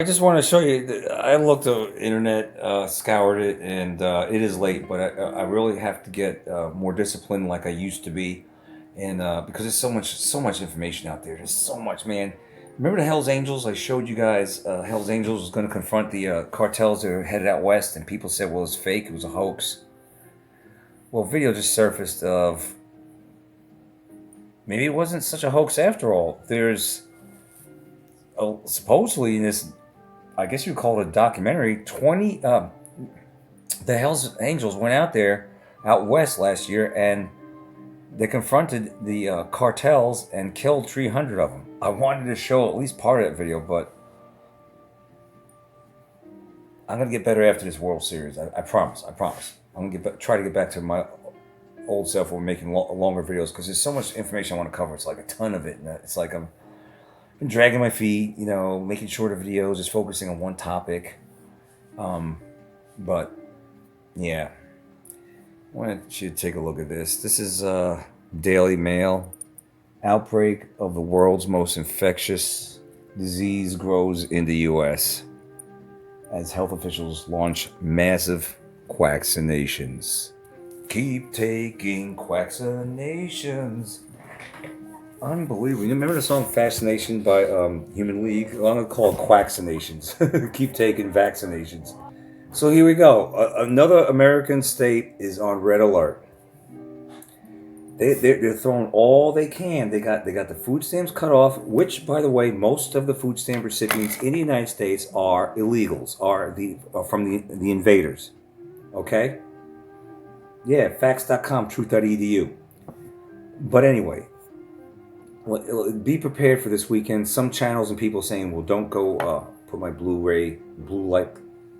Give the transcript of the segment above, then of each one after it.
I just want to show you. I looked the internet, scoured it, and it is late. But I really have to get more disciplined, like I used to be, and because there's so much information out there. There's so much, man. Remember the Hell's Angels? I showed you guys. Hell's Angels was going to confront the cartels that are headed out west, and people said, "Well, it's fake. It was a hoax." Well, video just surfaced of maybe it wasn't such a hoax after all. There's supposedly in this, I guess you would call it a documentary. The Hell's Angels went out there, out west last year, and they confronted the cartels and killed 300 of them. I wanted to show at least part of that video, but I'm gonna get better after this World Series. I promise. I promise. I'm gonna try to get back to my old self when we're making longer videos because there's so much information I want to cover. It's like a ton of it, and it's like I'm been dragging my feet, making shorter videos, just focusing on one topic. But yeah, I want you to take a look at this. This is Daily Mail. Outbreak of the world's most infectious disease grows in the U.S. as health officials launch massive quaccinations. Keep taking quaccinations. Unbelievable. You remember the song Fascination by Human League? Well, I'm going to call it Quaccinations. Keep taking vaccinations. So here we go. Another American state is on red alert. They're throwing all they can. They got the food stamps cut off, which, by the way, most of the food stamp recipients in the United States are illegals, are from the invaders. Okay? Yeah, facts.com, truth.edu. But anyway, be prepared for this weekend. Some channels and people saying, well, don't go put my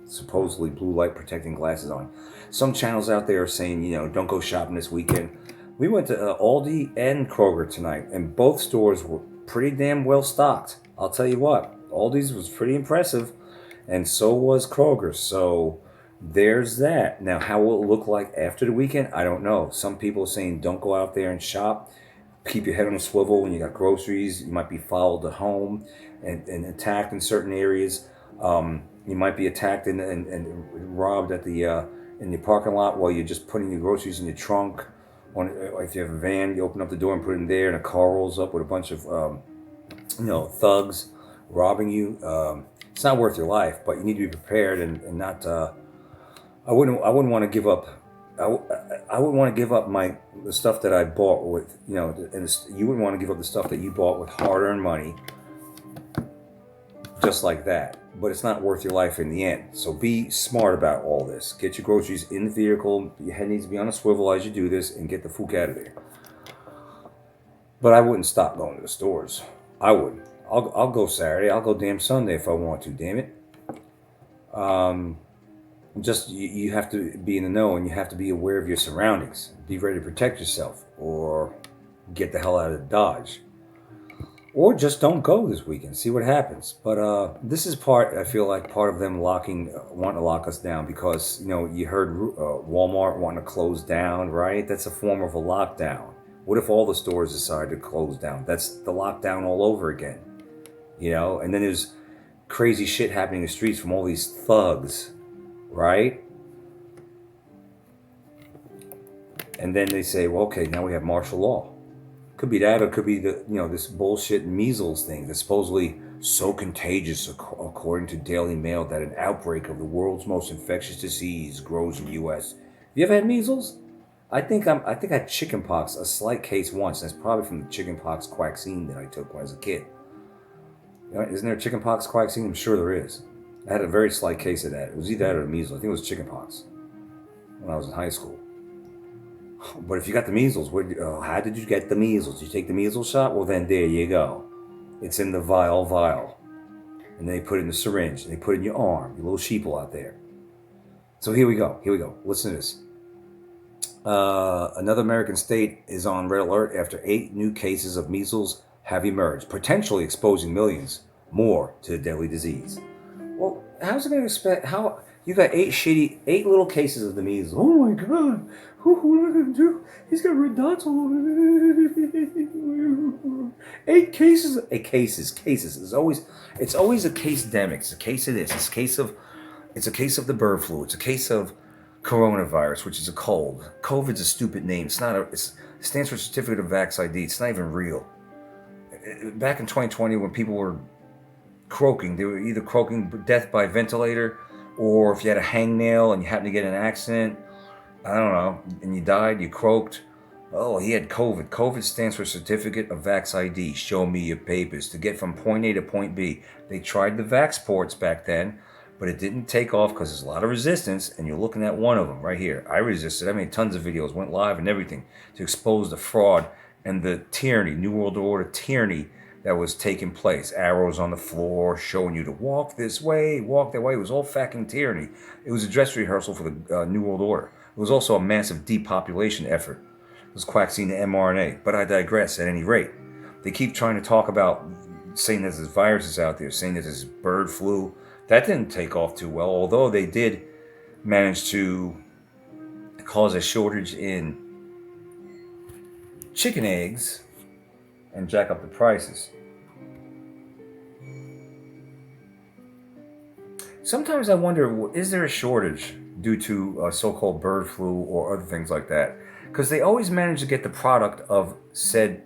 supposedly blue light protecting glasses on. Some channels out there are saying, don't go shopping this weekend. We went to Aldi and Kroger tonight, and both stores were pretty damn well stocked. I'll tell you what, Aldi's was pretty impressive, and so was Kroger's. So there's that. Now, how will it look like after the weekend? I don't know. Some people are saying don't go out there and shop. Keep your head on a swivel when you got groceries. You might be followed at home and attacked in certain areas. You might be attacked and robbed at the in the parking lot while you're just putting your groceries in your trunk. If you have a van, you open up the door and put it in there, and a car rolls up with a bunch of thugs robbing you. It's not worth your life, but you need to be prepared and not. I wouldn't want to give up. I wouldn't want to give up the stuff that I bought with, and you wouldn't want to give up the stuff that you bought with hard-earned money, just like that. But it's not worth your life in the end. So be smart about all this. Get your groceries in the vehicle. Your head needs to be on a swivel as you do this, and get the fook out of there. But I wouldn't stop going to the stores. I wouldn't. I'll go Saturday. I'll go damn Sunday if I want to. Damn it. Just you have to be in the know, and you have to be aware of your surroundings. Be ready to protect yourself, or get the hell out of Dodge, or just don't go this weekend. See what happens. But this is I feel like part of them wanting to lock us down, because you heard Walmart wanting to close down, right? That's a form of a lockdown. What if all the stores decide to close down? That's the lockdown all over again, And then there's crazy shit happening in the streets from all these thugs. Right? And then they say, well, okay, now we have martial law. Could be that, or it could be this bullshit measles thing that's supposedly so contagious, according to Daily Mail, that an outbreak of the world's most infectious disease grows in the U.S. You ever had measles? I think I had chickenpox, a slight case once. That's probably from the chickenpox vaccine that I took when I was a kid. Isn't there a chickenpox vaccine? I'm sure there is. I had a very slight case of that. It was either that or measles. I think it was chickenpox when I was in high school. But if you got the measles, how did you get the measles? Did you take the measles shot? Well, then there you go. It's in the vial. And they put it in the syringe. And they put it in your arm, your little sheeple out there. So here we go. Listen to this. Another American state is on red alert after 8 new cases of measles have emerged, potentially exposing millions more to the deadly disease. Well, how's it going to expect? How you got eight little cases of the measles? Oh my God! What am I going to do? He's got red dots all over. 8 cases. 8 cases. It's always a case demic. It's a case of this. It's a case of the bird flu. It's a case of coronavirus, which is a cold. COVID's a stupid name. It's not a. It stands for Certificate of Vax ID. It's not even real. Back in 2020, when people were croaking, they were either croaking death by ventilator, or if you had a hangnail and you happened to get in an accident, I don't know, and you died, you croaked. Oh, he had COVID. COVID stands for Certificate of Vax ID. Show me your papers to get from point A to point B. They tried the Vax ports back then, but it didn't take off because there's a lot of resistance, and you're looking at one of them right here. I resisted. I made tons of videos, went live and everything to expose the fraud and the tyranny, New World Order tyranny that was taking place. Arrows on the floor showing you to walk this way, walk that way. It was all fucking tyranny. It was a dress rehearsal for the New World Order. It was also a massive depopulation effort. It was quaxine to mRNA. But I digress at any rate. They keep trying to talk about saying that there's viruses out there, saying that there's bird flu. That didn't take off too well, although they did manage to cause a shortage in chicken eggs and jack up the prices. Sometimes I wonder, is there a shortage due to so-called bird flu or other things like that? Because they always manage to get the product of said,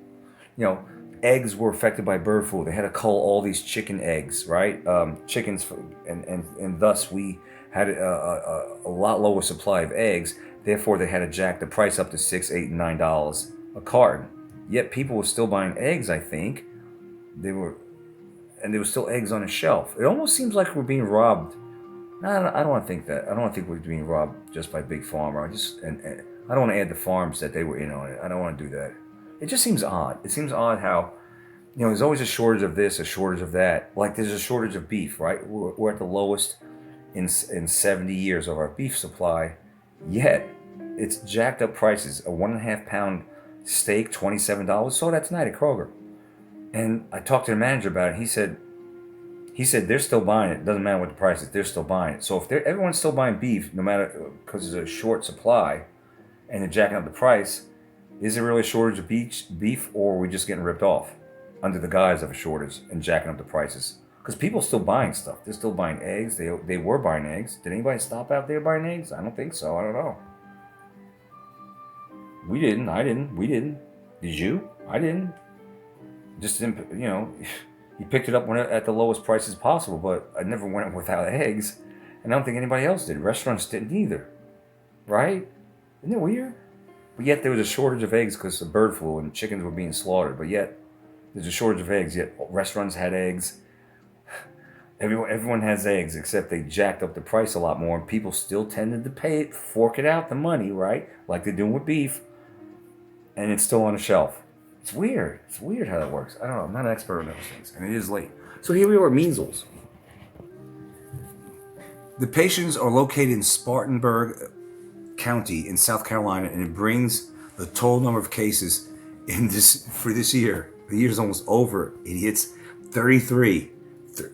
eggs were affected by bird flu. They had to cull all these chicken eggs, right? Chickens, and thus we had a lot lower supply of eggs. Therefore, they had to jack the price up to $6, $8, and $9 a carton. Yet people were still buying eggs, I think. There were still eggs on the shelf. It almost seems like we're being robbed. No, I don't want to think that. I don't want to think we're being robbed just by Big Pharma. I don't want to add the farms that they were in on it. I don't want to do that. It just seems odd. It seems odd how, there's always a shortage of this, a shortage of that. Like there's a shortage of beef, right? We're at the lowest in 70 years of our beef supply. Yet, it's jacked up prices. A 1.5 pound steak, $27. Saw that tonight at Kroger. And I talked to the manager about it. He said they're still buying it. Doesn't matter what the price is, they're still buying it. So if everyone's still buying beef, no matter, because there's a short supply, and they're jacking up the price, is there really a shortage of beef, or are we just getting ripped off under the guise of a shortage and jacking up the prices? Because people are still buying stuff. They're still buying eggs. They were buying eggs. Did anybody stop out there buying eggs? I don't think so. I don't know. We didn't. I didn't. We didn't. Did you? I didn't. Just didn't, you picked it up at the lowest prices possible, but I never went without eggs. And I don't think anybody else did. Restaurants didn't either. Right? Isn't it weird? But yet there was a shortage of eggs because of bird flu and chickens were being slaughtered. But yet there's a shortage of eggs. Yet restaurants had eggs. Everyone has eggs, except they jacked up the price a lot more. And people still tended to pay it, fork it out, the money, right? Like they're doing with beef. And it's still on the shelf. It's weird. It's weird how that works. I don't know. I'm not an expert on those things. And it is late. So here we are at measles. The patients are located in Spartanburg County in South Carolina, and it brings the total number of cases for this year. The year's almost over. It hits 33.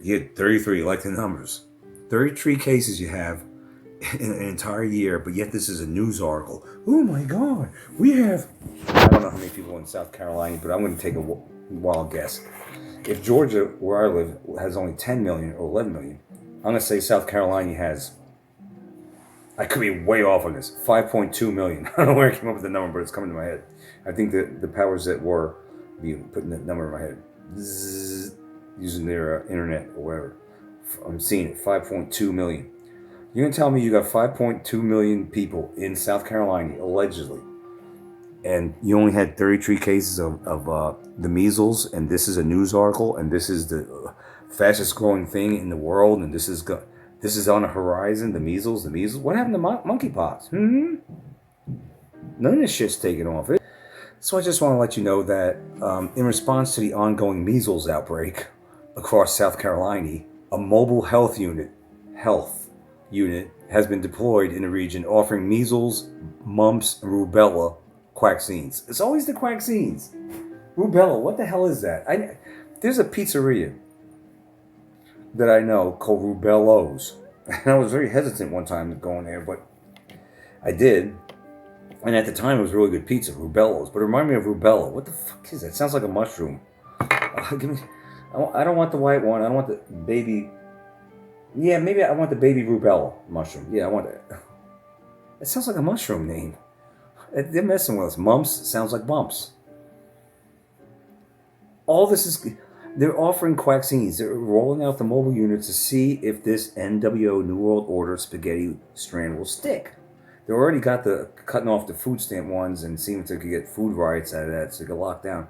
You hit 33, like the numbers. 33 cases you have in an entire year, but yet this is a news article. Oh my God, we have, I don't know how many people in South Carolina, but I'm going to take a wild guess. If Georgia, where I live, has only 10 million or 11 million, I'm going to say South Carolina has, I could be way off on this, 5.2 million. I don't know where I came up with the number, but it's coming to my head. I think that the powers that were putting that number in my head, using their internet or whatever. I'm seeing it, 5.2 million. You're going to tell me you got 5.2 million people in South Carolina, allegedly, and you only had 33 cases of the measles, and this is a news article, and this is the fastest growing thing in the world, and this is on the horizon, the measles. What happened to monkeypox? None of this shit's taken off. So I just want to let you know that in response to the ongoing measles outbreak across South Carolina, a mobile health unit has been deployed in the region offering measles, mumps, and rubella vaccines. It's always the vaccines. Rubella, what the hell is that? There's a pizzeria that I know called Rubello's. And I was very hesitant one time going there, but I did. And at the time, it was really good pizza, Rubello's. But it reminded me of rubella. What the fuck is that? It sounds like a mushroom. Give me. I don't want the white one. I don't want the baby. Yeah, maybe I want the baby rubella mushroom. Yeah, I want it. It sounds like a mushroom name. They're messing with us. Mumps sounds like bumps. All this is. They're offering vaccines. They're rolling out the mobile units to see if this NWO New World Order spaghetti strand will stick. They already got the cutting off the food stamp ones and seeing if they could get food riots out of that so they could lock down.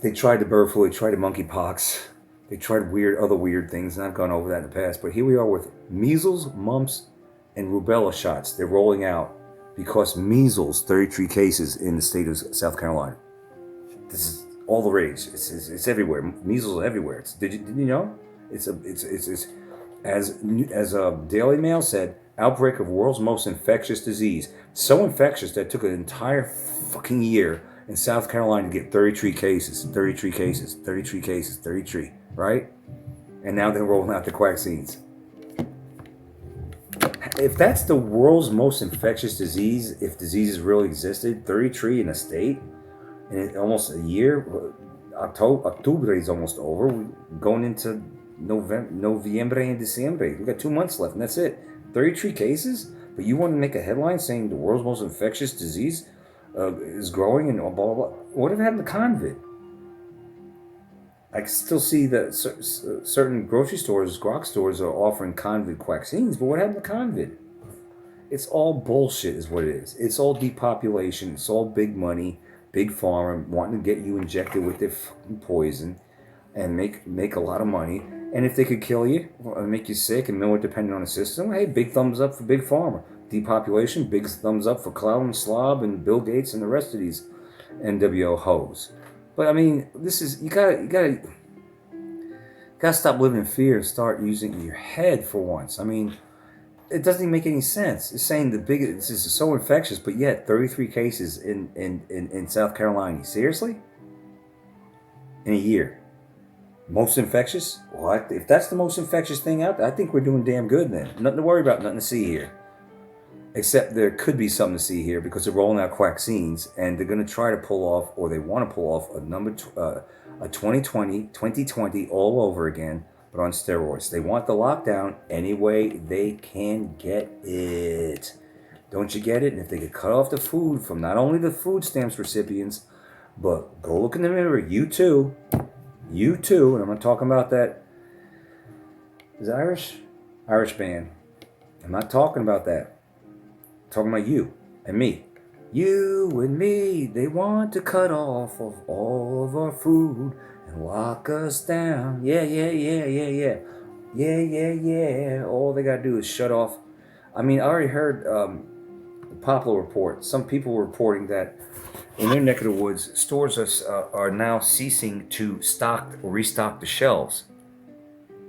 They tried the bird flu, they tried the monkeypox, they tried other weird things, and I've gone over that in the past. But here we are with measles, mumps, and rubella shots. They're rolling out because measles, 33 cases in the state of South Carolina. This is all the rage. It's everywhere. Measles are everywhere. Did you know? It's as Daily Mail said, outbreak of world's most infectious disease. So infectious that it took an entire fucking year in South Carolina to get 33 cases, 33 cases, 33 cases, 33, right? And now they're rolling out the vaccines. If that's the world's most infectious disease, if diseases really existed, 33 in a state, in almost a year, October is almost over. We're going into Noviembre and December. We got 2 months left, and that's it. 33 cases? But you want to make a headline saying the world's most infectious disease is growing and blah, blah, blah. Whatever happened to COVID? I can still see that certain grocery stores, grog stores, are offering COVID vaccines, but what happened to COVID? It's all bullshit is what it is. It's all depopulation. It's all big money, big pharma wanting to get you injected with their fucking poison and make a lot of money. And if they could kill you or make you sick and know it depending on the system, well, hey, big thumbs up for big pharma. Depopulation, big thumbs up for Klaus Schwab and Bill Gates and the rest of these NWO hoes. But I mean, this is you gotta stop living in fear and start using your head for once. I mean, it doesn't even make any sense. It's saying this is so infectious, but yet 33 cases in South Carolina. Seriously? In a year. Most infectious? Well, if that's the most infectious thing out there, I think we're doing damn good then. Nothing to worry about, nothing to see here. Except there could be something to see here because they're rolling out vaccines and they're going to try to pull off, or they want to pull off, a 2020 all over again, but on steroids. They want the lockdown any way they can get it. Don't you get it? And if they could cut off the food from not only the food stamps recipients, but go look in the mirror, you too, and I'm not talking about that. Is it Irish band. I'm not talking about that. I'm talking about you and me. You and me, they want to cut off of all of our food and lock us down. Yeah. All they gotta do is shut off. I mean, I already heard the Poplar report. Some people were reporting that in their neck of the woods, stores are now ceasing to restock the shelves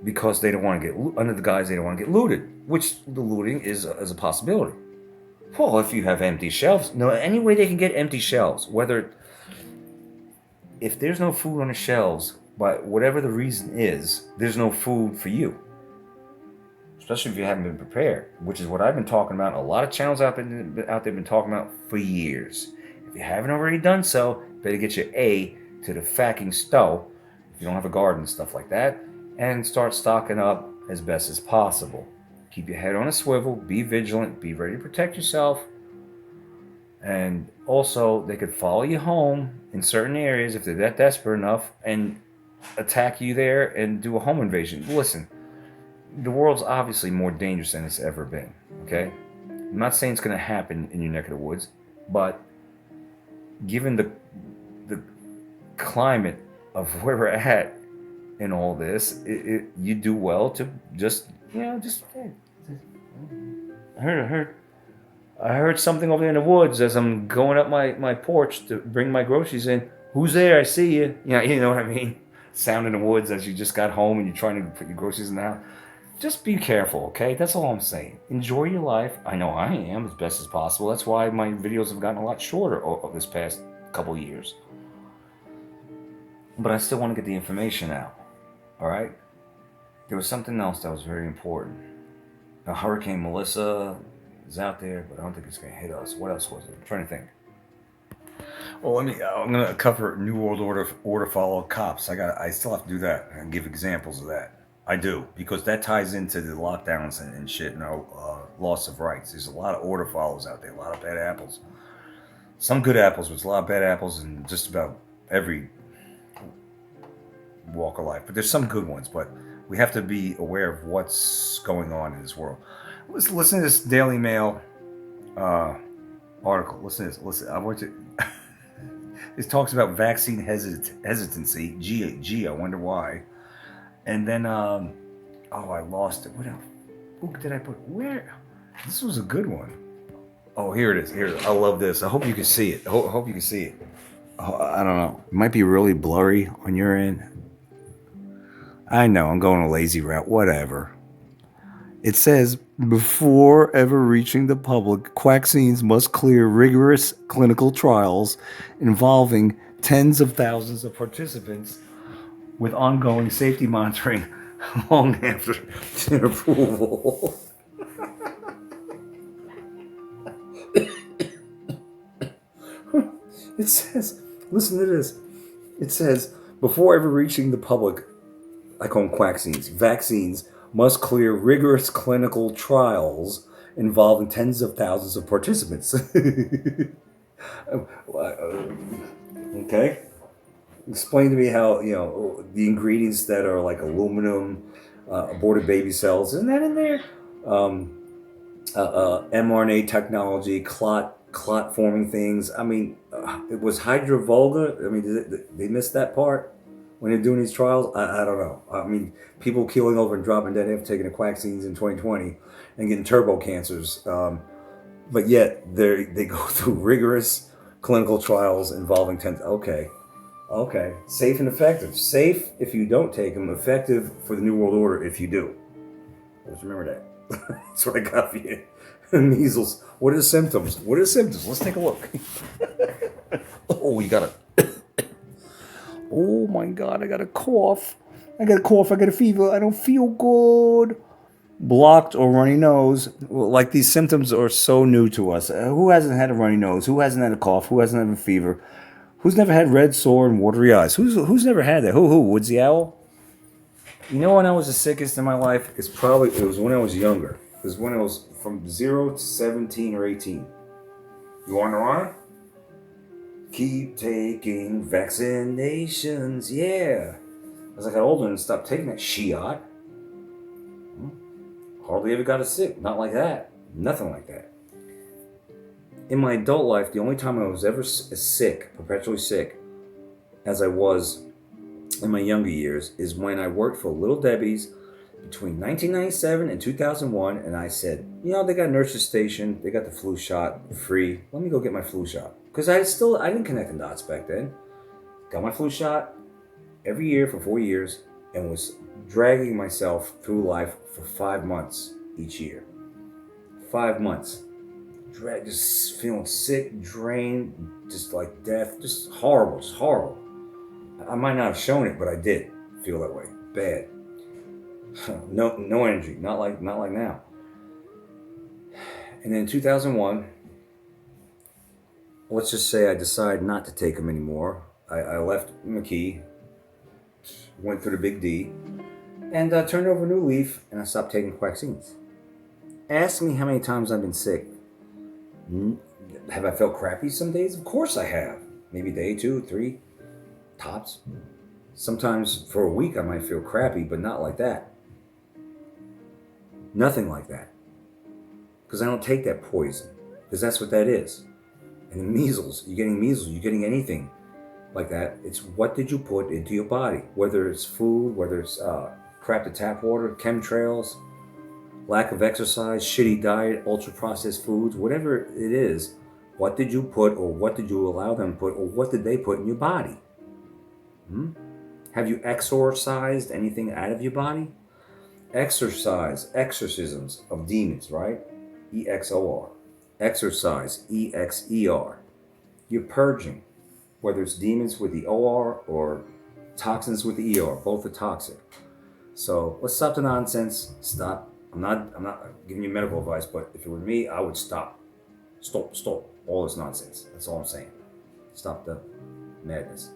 because they don't want to get under the guise they don't want to get looted, which the looting is a possibility. Well, if you have empty shelves, no, any way they can get empty shelves, if there's no food on the shelves, by whatever the reason is, there's no food for you. Especially if you haven't been prepared, which is what I've been talking about. A lot of channels out there have been talking about for years. If you haven't already done so, better get your A to the fucking stove, if you don't have a garden and stuff like that, and start stocking up as best as possible. Keep your head on a swivel, be vigilant, be ready to protect yourself. And also, they could follow you home in certain areas if they're that desperate enough and attack you there and do a home invasion. Listen, the world's obviously more dangerous than it's ever been, okay? I'm not saying it's going to happen in your neck of the woods, but given the climate of where we're at in all this, you do well to just I heard something over there in the woods as I'm going up my porch to bring my groceries in. Who's there? I see you. Yeah, you know what I mean? Sound in the woods as you just got home and you're trying to put your groceries in the house. Just be careful, okay? That's all I'm saying. Enjoy your life. I know I am as best as possible. That's why my videos have gotten a lot shorter over this past couple years. But I still want to get the information out. All right. There was something else that was very important. Now, Hurricane Melissa is out there, but I don't think it's going to hit us. What else was it? I'm trying to think. Well, let me. I'm going to cover New World Order follow cops. I still have to do that and give examples of that. I do because that ties into the lockdowns and shit. Loss of rights. There's a lot of order follows out there. A lot of bad apples. Some good apples, but there's a lot of bad apples in just about every walk of life. But there's some good ones. But we have to be aware of what's going on in this world. Listen to this Daily Mail article. Listen to this. Listen, I want to. It talks about vaccine hesitancy. Gee, I wonder why. And then, I lost it. What else? Who did I put? Where? This was a good one. Oh, here it is. Here, I love this. I hope you can see it. I hope you can see it. Oh, I don't know. It might be really blurry on your end. I know. I'm going a lazy route. Whatever. It says, before ever reaching the public, vaccines must clear rigorous clinical trials involving tens of thousands of participants with ongoing safety monitoring long after approval. It says, listen to this. It says, before ever reaching the public, I call them vaccines must clear rigorous clinical trials involving tens of thousands of participants. Okay? Explain to me how, the ingredients that are like aluminum, aborted baby cells, isn't that in there? mRNA technology, clot forming things. I mean, it was hydrovolga. I mean, did they missed that part when they're doing these trials? I don't know. I mean, people keeling over and dropping dead after taking the vaccines in 2020 and getting turbo cancers. But yet they go through rigorous clinical trials involving tens. Okay. Safe and effective. Safe if you don't take them. Effective for the New World Order if you do. Just remember that. That's what I got for you. Measles. What are the symptoms? Let's take a look. Oh, you got a... Oh my God, I got a cough. I got a fever. I don't feel good. Blocked or runny nose. Like, these symptoms are so new to us. Who hasn't had a runny nose? Who hasn't had a cough? Who hasn't had a fever? Who's never had red, sore, and watery eyes? Who's never had that? Who? Woodsy Owl? You know when I was the sickest in my life? It was when I was younger. It was when I was from 0 to 17 or 18. You want to know why? Keep taking vaccinations, yeah. As I got older and stopped taking that shiat, hardly ever got sick. Not like that. Nothing like that. In my adult life, the only time I was ever sick, perpetually sick, as I was in my younger years, is when I worked for Little Debbie's between 1997 and 2001, and I said, they got nurses station, they got the flu shot free. Let me go get my flu shot. Because I didn't connect the dots back then. Got my flu shot every year for 4 years and was dragging myself through life for 5 months each year. 5 months. Just feeling sick, drained, just like death, just horrible. I might not have shown it, but I did feel that way. Bad. No energy. Not like now. And then in 2001, let's just say I decided not to take them anymore. I left McKee, went through the Big D, and turned over a new leaf, and I stopped taking vaccines. Ask me how many times I've been sick. Have I felt crappy some days? Of course I have. Maybe a day, 2, 3, tops. Sometimes for a week I might feel crappy, but not like that. Nothing like that. Because I don't take that poison. Because that's what that is. And the measles, you're getting anything like that. It's what did you put into your body? Whether it's food, whether it's crap to tap water, chemtrails, lack of exercise, shitty diet, ultra-processed foods, whatever it is, what did you put, or what did you allow them to put, or what did they put in your body? Have you exorcised anything out of your body? Exorcisms of demons, right? EXOR. Exercise, EXER. You're purging, whether it's demons with the OR or toxins with the ER, both are toxic. So let's stop the nonsense. Stop. I'm not giving you medical advice, but if it were me, I would stop. Stop all this nonsense. That's all I'm saying. Stop the madness.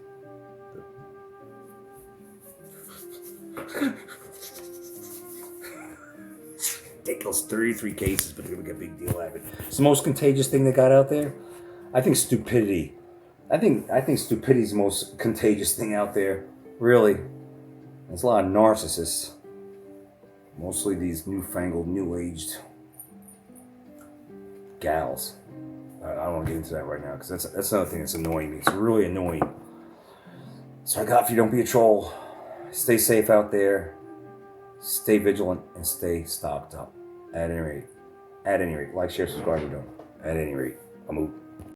Ridiculous. 33 cases, but they're gonna make a big deal out of it. It's the most contagious thing they got out there. I think stupidity. I think stupidity is the most contagious thing out there. Really. There's a lot of narcissists. Mostly these newfangled, new-aged gals. I don't want to get into that right now because that's another thing that's annoying me. It's really annoying. So I got for you, don't be a troll. Stay safe out there. Stay vigilant and stay stocked up. At any rate, like, share, subscribe, we're doing. At any rate, I'm out.